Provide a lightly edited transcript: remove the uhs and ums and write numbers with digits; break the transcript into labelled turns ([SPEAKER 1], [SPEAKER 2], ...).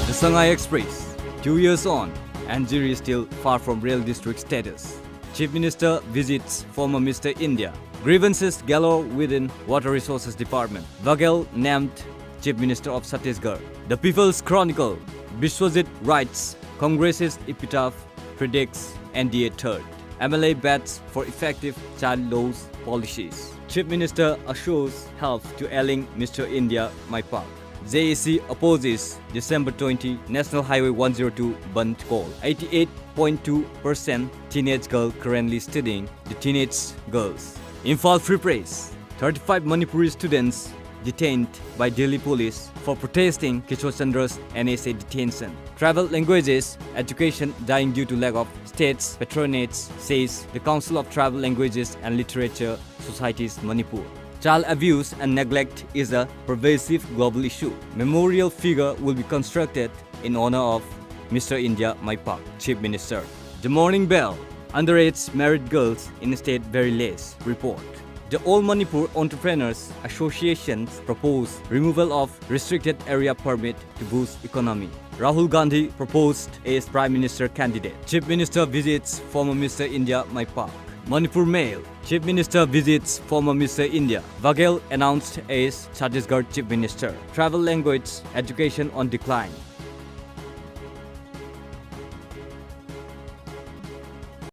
[SPEAKER 1] The Sangai Expres, 2 years on, and jury is still far from rail district status. Chief Minister visits former Mr. India. Grievances galore within Water Resources Department. Vaghel named Chief Minister of Chhattisgarh. The People's Chronicle, Biswajit writes, Congress's epitaph predicts NDA third. MLA bets for effective child laws policies. Chief Minister assures help to ailing Mr. India My Park. JAC opposes December 20 National Highway 102 Band call. 88.2% teenage girl currently studying the teenage girls. Imphal Free Press. 35 Manipuri students detained by Delhi police for protesting Kishore Chandra's NSA detention. Travel languages education dying due to lack of state's patronage, says the Council of Travel Languages and Literature Societies Manipur. Child abuse and neglect is a pervasive global issue. Memorial figure will be constructed in honor of Mr. India My Park, Chief Minister. The Morning Bell. Underage married girls in state very less report. The All Manipur Entrepreneurs Association proposed removal of restricted area permit to boost economy. Rahul Gandhi proposed as Prime Minister candidate. Chief Minister visits former Mr. India My Park. Manipur Mail. Chief Minister visits former Mr. India. Vaghel announced as Chhattisgarh Chief Minister. Travel language education on decline.